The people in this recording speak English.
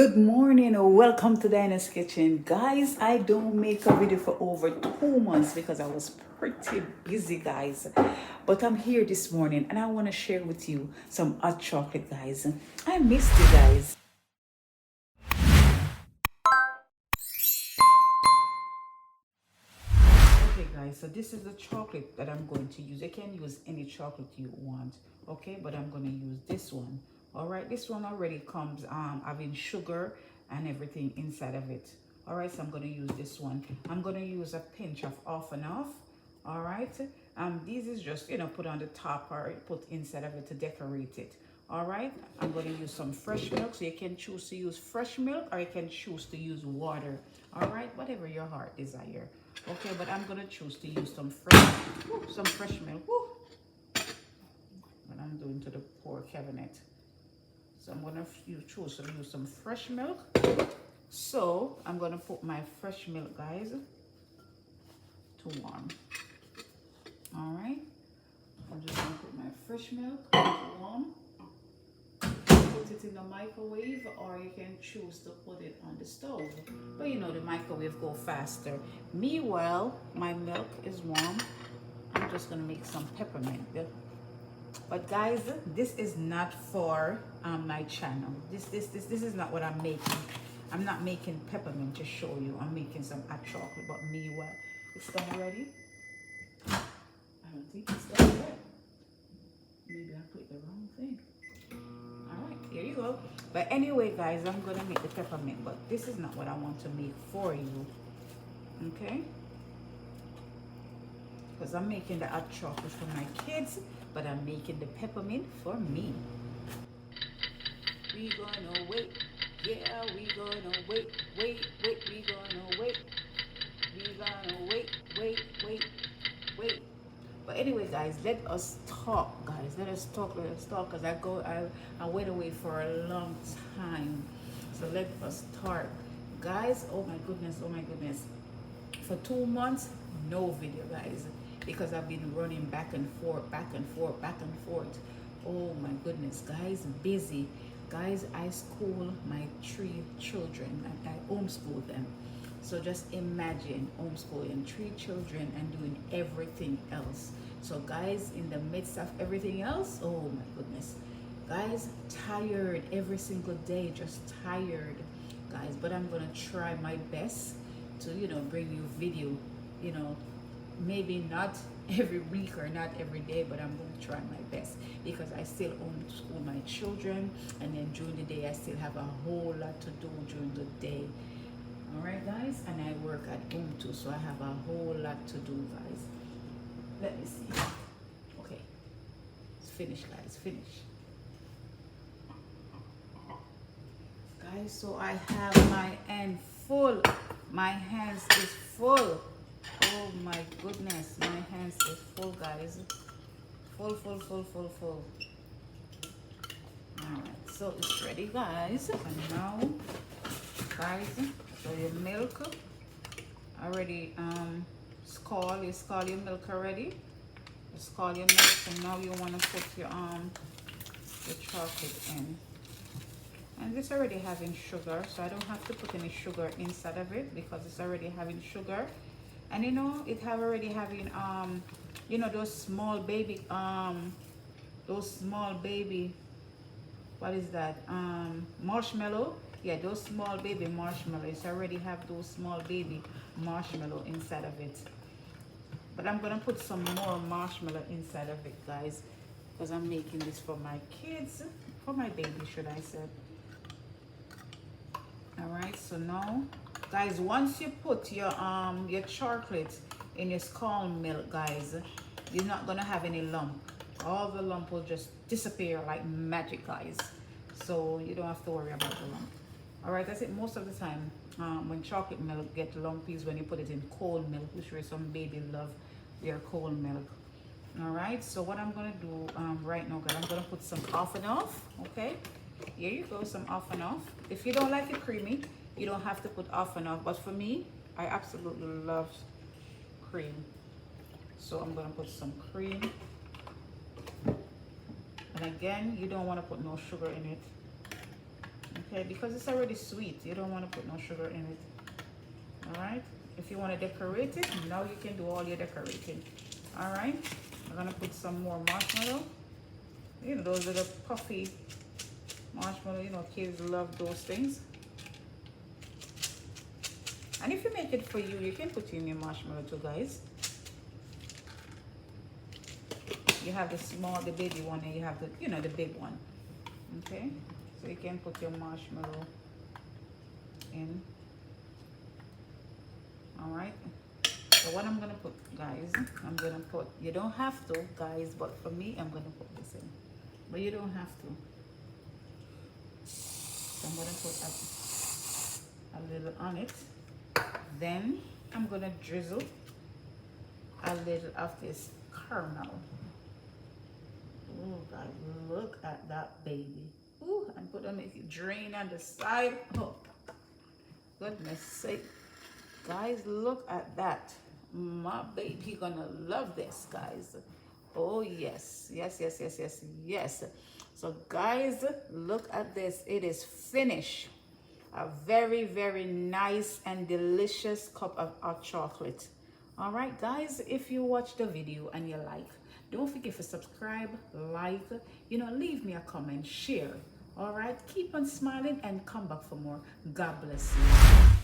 Good morning or welcome to Dyana's Kitchen. Guys, I don't make a video for over 2 months because I was pretty busy, guys. But I'm here this morning and I want to share with you some hot chocolate, guys. I missed you guys. Okay, guys, so this is the chocolate that I'm going to use. You can use any chocolate you want, okay? But I'm going to use this one. All right, this one already comes having sugar and everything inside of it. All right, so I'm going to use this one. I'm going to use a pinch of off and off. All right, these is just, put on the top or put inside of it to decorate it. All right, I'm going to use some fresh milk, so you can choose to use fresh milk or you can choose to use water. All right, whatever your heart desire. Okay, but I'm going to choose to use some fresh milk. Woo. What I'm doing to the poor cabinet. So I'm going to choose to use some fresh milk. So I'm going to put my fresh milk, guys, to warm. All right. I'm just going to put my fresh milk to warm. Put it in the microwave, or you can choose to put it on the stove. But the microwave go faster. Meanwhile, my milk is warm. I'm just going to make some peppermint. But guys, this is not for my channel. This is not what I'm making. I'm not making peppermint to show you. I'm making some hot chocolate. But meanwhile, it's done already. I don't think it's done yet. Maybe I put the wrong thing. All right, here you go. But anyway, guys, I'm gonna make the peppermint. But this is not what I want to make for you. Okay? Because I'm making the hot chocolate for my kids, but I'm making the peppermint for me. We gonna wait, yeah, we gonna wait, we gonna wait. We gonna wait. But anyway, guys, let us talk, guys. Let us talk, because I went away for a long time. So let us talk. Guys, oh my goodness. For 2 months, no video, guys. Because I've been running back and forth. Oh my goodness, guys, busy. Guys, I school my 3 children. I homeschool them. So just imagine homeschooling 3 children and doing everything else. So guys, in the midst of everything else, oh my goodness. Guys, tired every single day, just tired, guys. But I'm going to try my best to, bring you video, maybe not every week or not every day, but I'm going to try my best because I still homeschool my children, and then during the day I still have a whole lot to do during the day. All right, guys, and I work at home too, so I have a whole lot to do, guys. Let me see. Okay, it's finished, guys. Guys, so I have my hand full. My hands is full. Oh my goodness, my hands is full, guys. Full. All right, so it's ready, guys. And now, guys, so your milk already you scald your milk already. You scald your milk, and now you want to put your chocolate in. And this already having sugar, so I don't have to put any sugar inside of it because it's already having sugar. And it have already having those small baby what is that, marshmallow. Yeah, those small baby marshmallows already have those small baby marshmallow inside of it. But I'm gonna put some more marshmallow inside of it, guys, because I'm making this for my kids, for my baby, should I say. All right, so now, guys, once you put your chocolate in your scald milk, guys, you're not gonna have any lump. All the lump will just disappear like magic, guys. So you don't have to worry about the lump. All right, that's it. Most of the time, when chocolate milk get lumpy is when you put it in cold milk, which is some baby love their cold milk. All right, so what I'm gonna do right now, guys, I'm gonna put some off and off. Okay, here you go, some off and off. If you don't like it creamy, you don't have to put off and off. But for me, I absolutely love cream, so I'm gonna put some cream. And again, you don't want to put no sugar in it. Okay, because it's already sweet, you don't want to put no sugar in it. All right, if you want to decorate it, now you can do all your decorating. All right, I'm gonna put some more marshmallow. You know, those are the puffy marshmallow. You know, kids love those things. And if you make it for you, you can put in your marshmallow too, guys. You have the small, the baby one, and you have the, you know, the big one. Okay, so you can put your marshmallow in. All right. So what I'm gonna put, guys, I'm gonna put. You don't have to, guys, but for me, I'm gonna put this in. But you don't have to. So I'm gonna put a little on it. Then I'm gonna drizzle a little of this caramel. Oh, guys, look at that baby. Ooh, I'm gonna make it drain on the side. Oh, goodness sake. Guys, look at that. My baby gonna love this, guys. Oh, yes. Yes, yes, yes, yes, yes. So, guys, look at this. It is finished. A very, very nice and delicious cup of hot chocolate. All right, guys, if you watch the video and you like, don't forget to subscribe, like, you know, leave me a comment, share. All right, keep on smiling and come back for more. God bless you.